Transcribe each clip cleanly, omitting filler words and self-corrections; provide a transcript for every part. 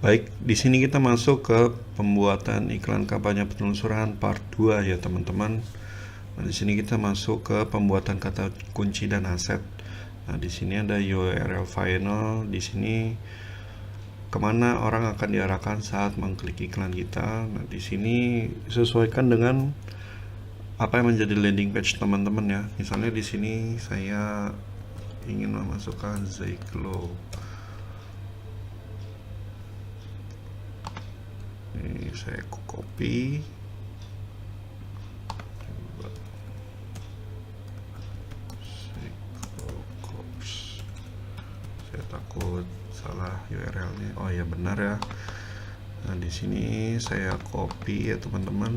Baik, di sini kita masuk ke pembuatan iklan kampanye penelusuran part 2 ya teman-teman. Nah, di sini kita masuk ke pembuatan kata kunci dan aset. Nah, di sini ada URL final. Di sini kemana orang akan diarahkan saat mengklik iklan kita. Nah, di sini sesuaikan dengan apa yang menjadi landing page teman-teman ya. Misalnya di sini saya ingin memasukkan Ziglo. Ini saya copy. Saya takut salah URL-nya. Oh ya benar ya. Nah di sini saya copy ya teman-teman.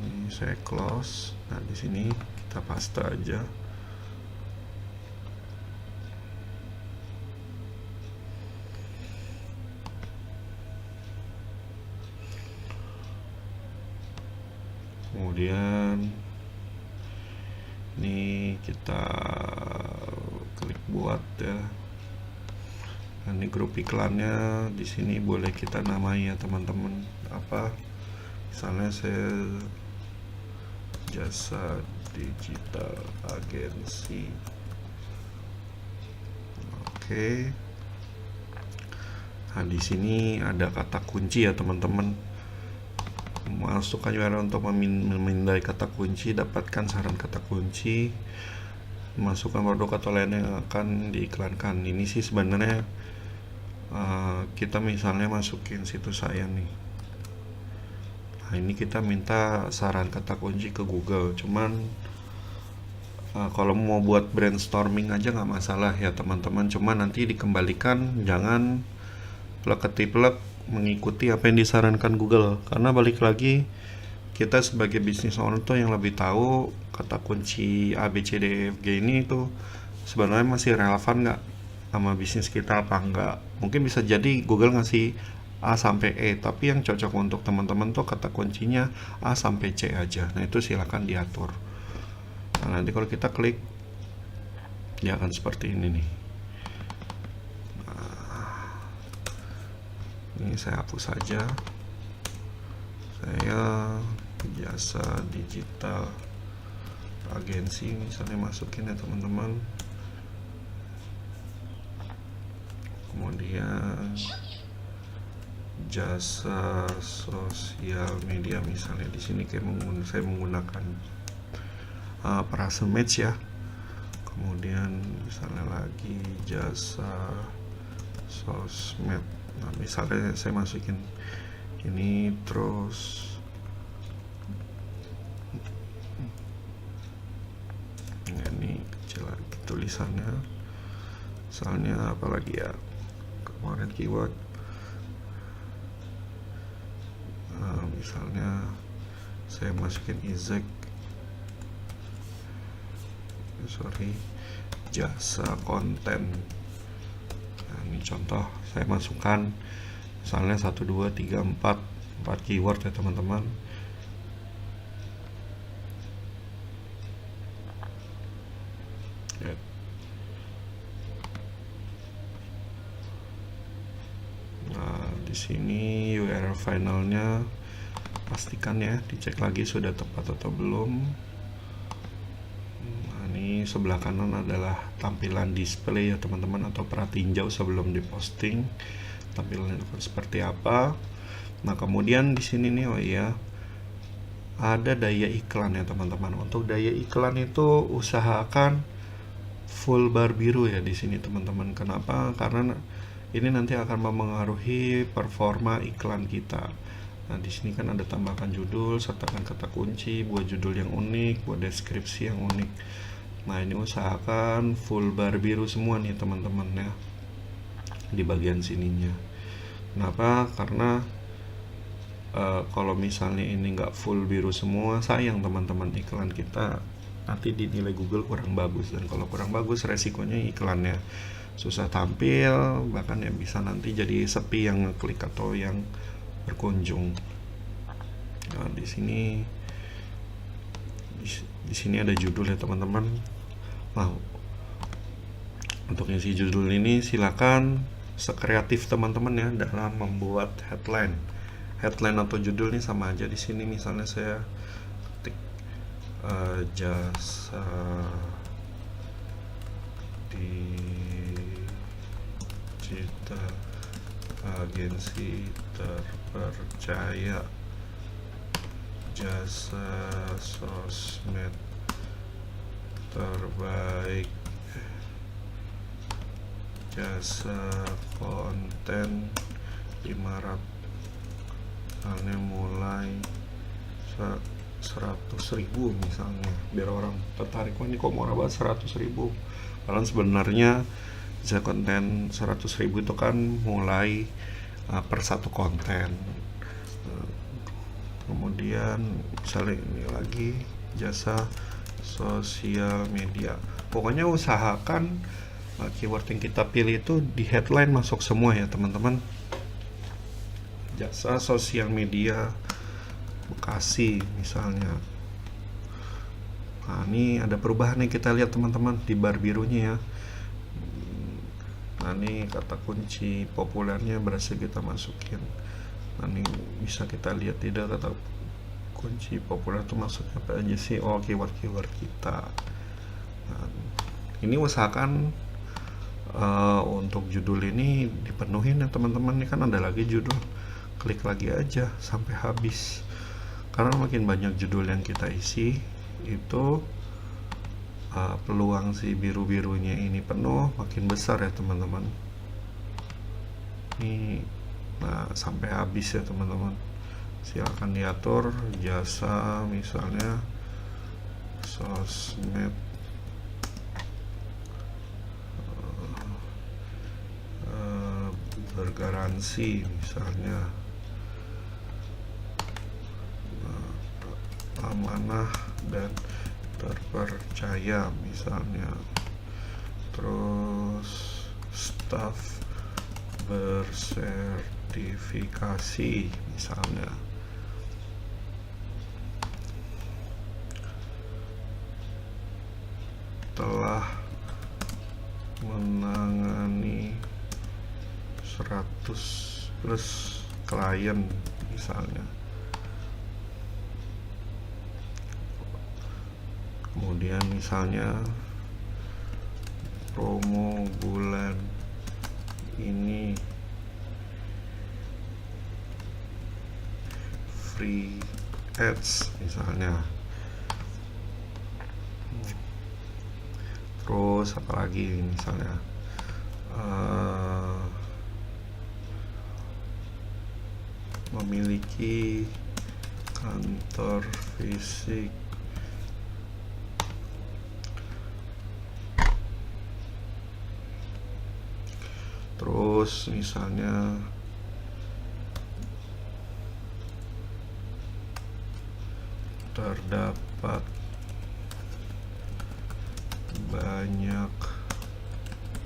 Ini saya close. Nah di sini kita paste aja. Kemudian ini kita klik buat ya. Nah, ini grup iklannya di sini boleh kita namai ya teman-teman. Apa? Misalnya saya jasa digital agensi. Oke. Nah, di sini ada kata kunci ya teman-teman. Masukkan URL untuk memindai kata kunci, dapatkan saran kata kunci, masukkan produk atau lain yang akan diiklankan. Ini sih sebenarnya kita misalnya masukin situs saya nih. Nah ini kita minta saran kata kunci ke Google. Cuman kalau mau buat brainstorming aja nggak masalah ya teman-teman. Cuman nanti dikembalikan jangan plek-ketiplek mengikuti apa yang disarankan Google, karena balik lagi kita sebagai business owner tuh yang lebih tahu kata kunci A B C D E F G ini tuh sebenarnya masih relevan nggak sama bisnis kita apa enggak. Mungkin bisa jadi Google ngasih A sampai E, tapi yang cocok untuk teman-teman tuh kata kuncinya A sampai C aja. Nah itu silakan diatur. Nah, nanti kalau kita klik dia akan seperti ini nih. Ini saya hapus saja. Saya jasa digital agensi misalnya, masukin ya teman-teman. Kemudian jasa sosial media misalnya, di sini kayak saya menggunakan Prasemage ya. Kemudian misalnya lagi jasa sosmed. Nah misalnya saya masukin ini terus ini kecil lagi tulisannya, misalnya apalagi ya kemarin keyword misalnya saya masukin jasa konten. Nah, ini contoh saya masukkan misalnya 1 2 3 4 keyword ya teman-teman. Ya. Nah, di sini URL finalnya pastikan ya, dicek lagi sudah tepat atau belum. Nah, ini sebelah kanan adalah tampilan display ya teman-teman, atau pratinjau sebelum diposting. Tampilannya seperti apa. Nah, kemudian di sini nih oh iya, ada daya iklan ya teman-teman. Untuk daya iklan itu usahakan full bar biru ya di sini teman-teman. Kenapa? Karena ini nanti akan memengaruhi performa iklan kita. Nah, di sini kan ada tambahkan judul, sertakan kata kunci, buat judul yang unik, buat deskripsi yang unik. Nah, ini usahakan full bar biru semua nih teman-teman ya, di bagian sininya. Kenapa? Karena kalau misalnya ini nggak full biru semua, sayang teman-teman, iklan kita nanti dinilai Google kurang bagus. Dan kalau kurang bagus, resikonya iklannya susah tampil, bahkan ya bisa nanti jadi sepi yang ngeklik atau yang berkunjung. Nah, di sini ada judul ya teman-teman. Nah, untuk isi judul ini silakan sekreatif teman-teman ya dalam membuat headline atau judul nih sama aja. Di sini misalnya saya ketik jasa digital, agensi terpercaya, jasa sosmed terbaik, jasa konten 500, misalnya mulai 100.000 misalnya, biar orang tertarik. Wah, ini kok murah banget 100.000, padahal sebenarnya jasa konten 100.000 itu kan mulai per satu konten. Kemudian misalnya ini lagi jasa sosial media. Pokoknya usahakan keyword yang kita pilih itu di headline masuk semua ya teman-teman. Jasa sosial media Bekasi misalnya. Nah, ini ada perubahan yang kita lihat teman-teman di bar birunya ya. Nah, ini kata kunci populernya berhasil kita masukin. Nah, ini bisa kita lihat tidak kata kunci populer itu maksudnya apa aja sih? Oh, keyword-keyword kita. Nah, ini usahakan untuk judul ini dipenuhin ya teman-teman. Ini kan ada lagi judul, klik lagi aja sampai habis, karena makin banyak judul yang kita isi itu peluang si biru-birunya ini penuh makin besar ya teman-teman. Ini nah sampai habis ya teman-teman. Silakan diatur jasa misalnya sosmed bergaransi misalnya, amanah dan terpercaya misalnya, terus staf bersertifikasi misalnya. Telah menangani 100 plus klien misalnya. Kemudian misalnya promo bulan ini free ads misalnya. Terus apalagi misalnya memiliki kantor fisik, terus misalnya terdapat banyak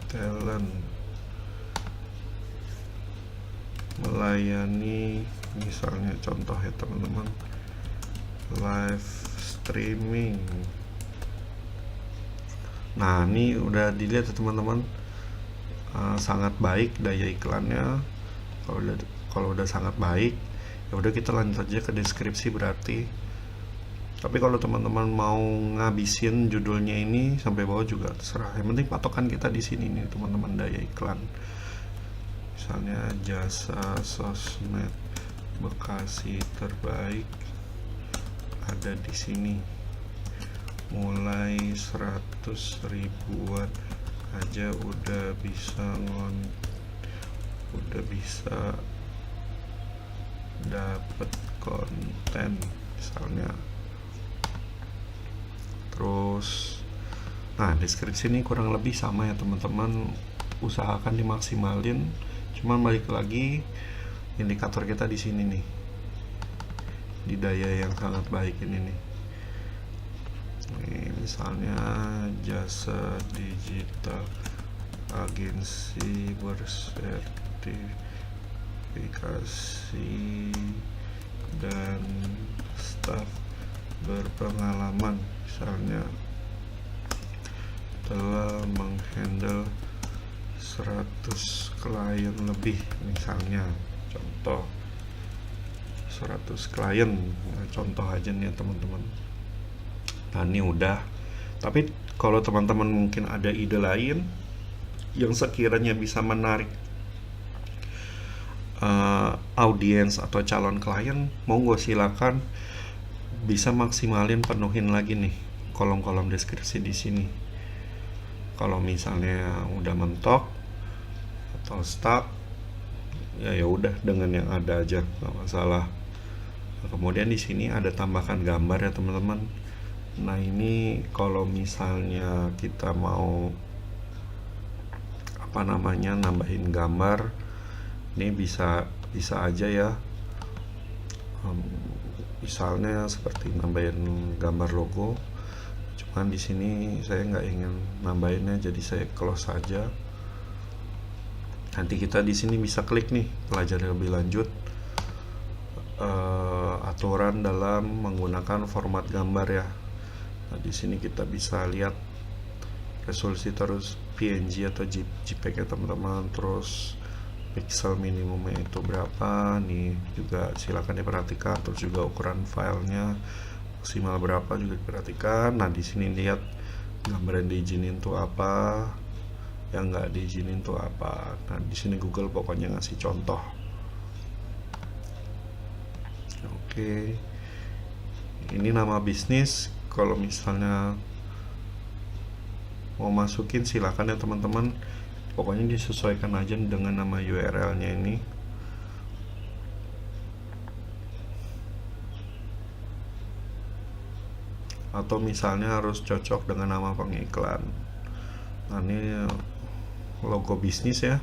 talent melayani, misalnya contoh ya teman-teman, live streaming. Nah, ini udah dilihat ya teman-teman, sangat baik daya iklannya. Kalau udah sangat baik, ya udah kita lanjut aja ke deskripsi berarti. Tapi kalau teman-teman mau ngabisin judulnya ini sampai bawah juga terserah. Yang penting patokan kita di sini nih teman-teman, daya iklan. Misalnya jasa sosmed Bekasi terbaik ada di sini. Mulai 100.000-an aja udah bisa dapet konten misalnya. Terus nah deskripsi ini kurang lebih sama ya teman-teman, usahakan dimaksimalin. Cuman balik lagi indikator kita di sini nih, di daya yang sangat baik ini nih. Nih, misalnya jasa digital, agensi bersertifikasi dan staf berpengalaman misalnya, telah menghandle 100 klien lebih, misalnya contoh 100 klien, nah, contoh aja nih ya teman-teman. Nah ini udah, tapi kalau teman-teman mungkin ada ide lain yang sekiranya bisa menarik audiens atau calon klien, monggo silakan, bisa maksimalin penuhin lagi nih kolom-kolom deskripsi di sini. Kalau misalnya udah mentok atau stuck, ya udah dengan yang ada aja, nggak masalah. Nah, kemudian di sini ada tambahkan gambar ya teman-teman. Nah ini kalau misalnya kita mau nambahin gambar, ini bisa aja ya. Misalnya seperti nambahin gambar logo. Cuman di sini saya nggak ingin nambahinnya, jadi saya close saja. Nanti kita di sini bisa klik nih, pelajari lebih lanjut aturan dalam menggunakan format gambar ya. Nah, di sini kita bisa lihat resolusi terus PNG atau JPEG ya teman-teman, terus pixel minimumnya itu berapa nih juga silakan diperhatikan, terus juga ukuran filenya maksimal berapa juga diperhatikan. Nah di sini lihat gambar yang diizinin tuh apa, yang nggak diizinin tuh apa. Nah di sini Google pokoknya ngasih contoh. Oke, ini nama bisnis. Kalau misalnya mau masukin silakan ya teman-teman, pokoknya disesuaikan aja dengan nama URL-nya ini. Atau misalnya harus cocok dengan nama pengiklan. Nah ini logo bisnis ya.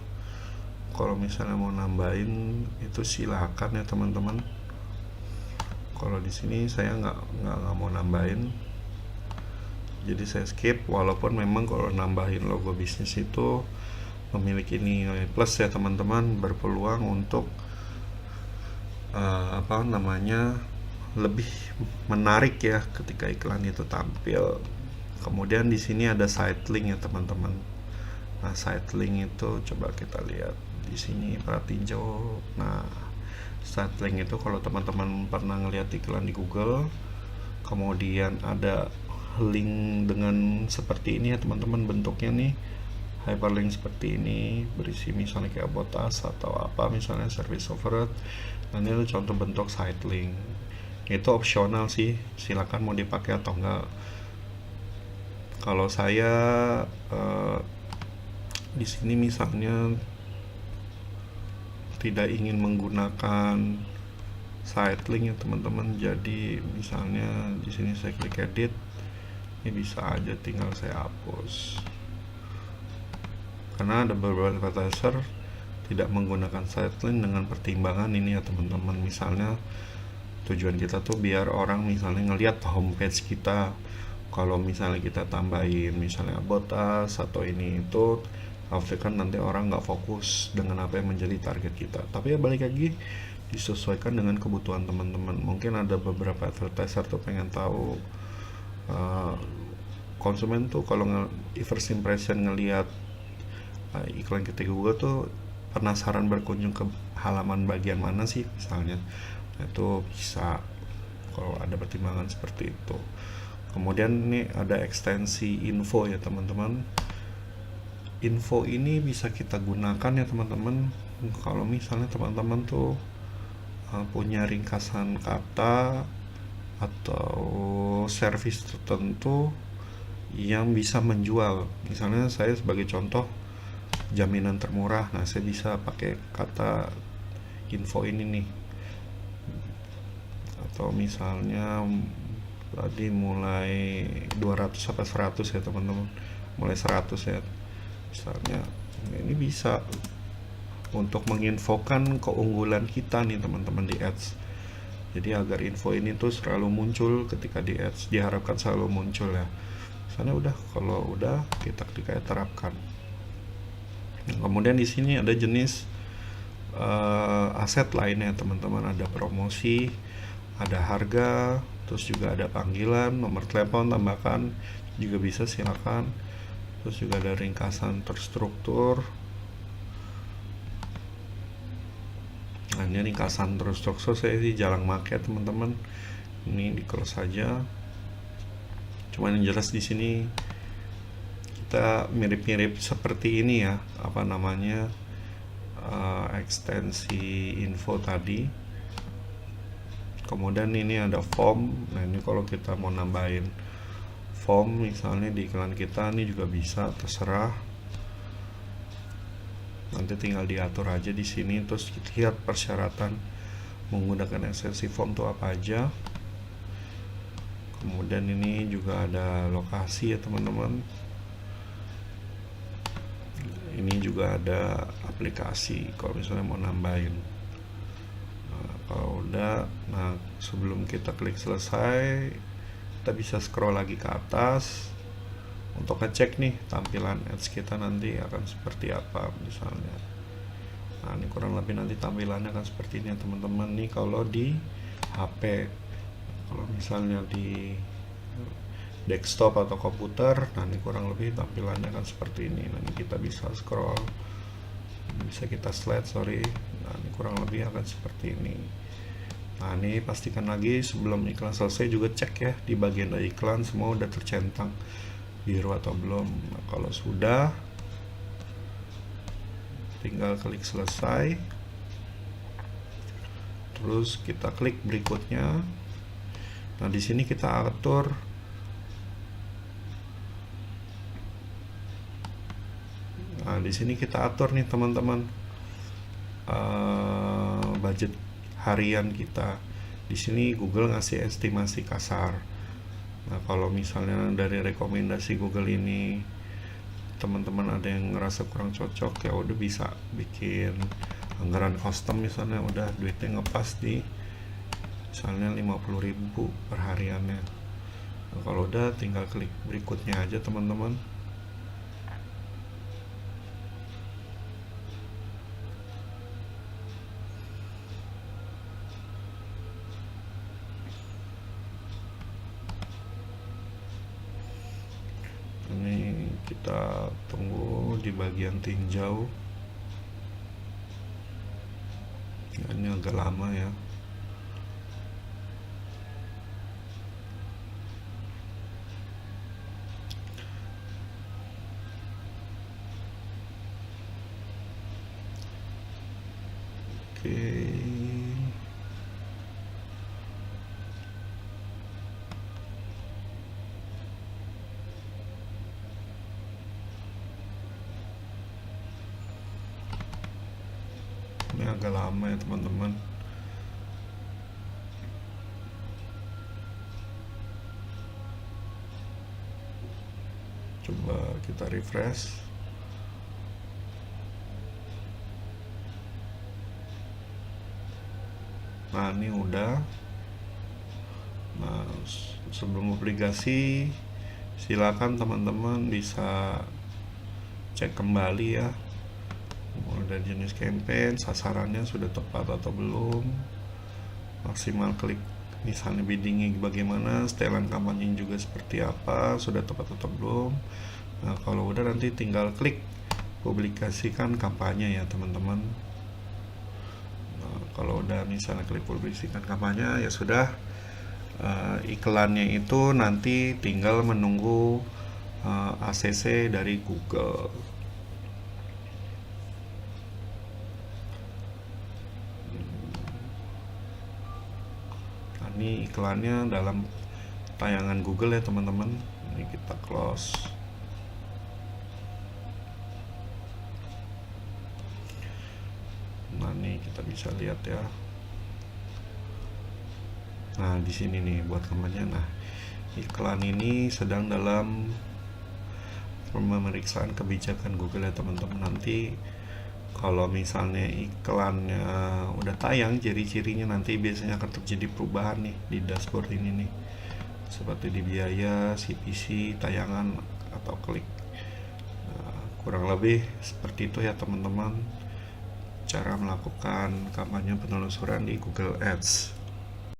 Kalau misalnya mau nambahin itu silakan ya teman-teman. Kalau di sini saya nggak mau nambahin, jadi saya skip. Walaupun memang kalau nambahin logo bisnis itu memiliki nilai plus ya teman-teman, berpeluang untuk lebih menarik ya ketika iklan itu tampil. Kemudian di sini ada site link ya teman-teman. Nah site link itu coba kita lihat di sini, perhatiin jauh. Nah site link itu kalau teman-teman pernah ngeliat iklan di Google, kemudian ada link dengan seperti ini ya teman-teman, bentuknya nih hyperlink seperti ini, berisi misalnya kayak about us atau apa, misalnya service offered. Nah ini contoh bentuk site link. Itu opsional sih, silakan mau dipakai atau enggak. Kalau saya di sini misalnya tidak ingin menggunakan site link ya teman-teman, jadi misalnya di sini saya klik edit, ini bisa aja tinggal saya hapus. Karena ada beberapa advertiser tidak menggunakan site link dengan pertimbangan ini ya teman-teman. Misalnya tujuan kita tuh biar orang misalnya ngelihat homepage kita. Kalau misalnya kita tambahin misalnya about us atau ini itu, kan nanti orang nggak fokus dengan apa yang menjadi target kita. Tapi ya balik lagi, disesuaikan dengan kebutuhan teman-teman. Mungkin ada beberapa advertiser tuh pengen tahu konsumen tuh kalau first impression ngelihat iklan kita di Google tuh penasaran berkunjung ke halaman bagian mana sih misalnya. Nah, itu bisa kalau ada pertimbangan seperti itu. Kemudian ini ada ekstensi info ya teman-teman. Info ini bisa kita gunakan ya teman-teman kalau misalnya teman-teman tuh punya ringkasan kata atau service tertentu yang bisa menjual. Misalnya saya sebagai contoh jaminan termurah, nah saya bisa pakai kata info ini nih. Atau misalnya tadi mulai 200 sampai 100 ya teman-teman, mulai 100 ya misalnya. Ini bisa untuk menginfokan keunggulan kita nih teman-teman di ads. Jadi agar info ini tuh selalu muncul ketika di ads, diharapkan selalu muncul ya. Misalnya udah, kalau udah kita klik aja terapkan. Kemudian di sini ada jenis aset lainnya teman-teman, ada promosi, ada harga, terus juga ada panggilan, nomor telepon tambahkan juga bisa, silakan. Terus juga ada ringkasan terstruktur, Nah, ini ringkasan terus saya sih jarang make teman-teman. Ini di close saja. Cuman yang jelas di sini kita mirip-mirip seperti ini ya, apa namanya, ekstensi info tadi. Kemudian ini ada form. Nah, ini kalau kita mau nambahin form misalnya di iklan kita, ini juga bisa, terserah. Nanti tinggal diatur aja di sini. Terus kita lihat persyaratan menggunakan ekstensi form itu apa aja. Kemudian ini juga ada lokasi ya teman-teman. Ini juga ada aplikasi kalau misalnya mau nambahin. Nah, kalau udah, nah sebelum kita klik selesai, kita bisa scroll lagi ke atas untuk ngecek nih tampilan ads kita nanti akan seperti apa misalnya. Nah, ini kurang lebih nanti tampilannya akan seperti ini ya teman-teman nih kalau di HP. Kalau misalnya di desktop atau komputer, nah ini kurang lebih tampilannya akan seperti ini. Nanti kita bisa scroll, bisa kita slide, sorry. Nah, ini kurang lebih akan seperti ini. Nah, ini pastikan lagi sebelum iklan selesai juga cek ya di bagian dari iklan semua udah tercentang biru atau belum. Nah, kalau sudah, tinggal klik selesai. Terus kita klik berikutnya. Nah, di sini kita atur di sini kita atur nih teman-teman, budget harian kita. Di sini Google ngasih estimasi kasar. Nah, kalau misalnya dari rekomendasi Google ini teman-teman ada yang ngerasa kurang cocok, ya udah bisa bikin anggaran custom misalnya, udah duitnya ngepas di misalnya 50.000 per hariannya. Nah, kalau udah tinggal klik berikutnya aja teman-teman. Ini kita tunggu di bagian tinjau. Ini agak lama ya. Oke. Ini agak lama ya teman-teman. Coba kita refresh. Nah, ini udah. Nah, sebelum aplikasi silakan teman-teman bisa cek kembali ya, mulai dari jenis campaign, sasarannya sudah tepat atau belum, maksimal klik misalnya biddingnya bagaimana, setelan kampanye juga seperti apa, sudah tepat atau belum. Nah, kalau udah nanti tinggal klik publikasikan kampanye ya teman-teman. Nah, kalau udah misalnya klik publikasikan kampanye, ya sudah, iklannya itu nanti tinggal menunggu ACC dari Google. Nah, ini iklannya dalam tayangan Google ya teman-teman. Ini kita close. Nah, ini kita bisa lihat ya. Nah, di sini nih buat kampanye. Nah, iklan ini sedang dalam pemeriksaan kebijakan Google ya teman-teman. Nanti kalau misalnya iklannya udah tayang, ciri-cirinya nanti biasanya akan terjadi perubahan nih di dashboard ini nih, seperti di biaya, CPC, tayangan, atau klik. Nah, kurang lebih seperti itu ya teman-teman cara melakukan kampanye penelusuran di Google Ads.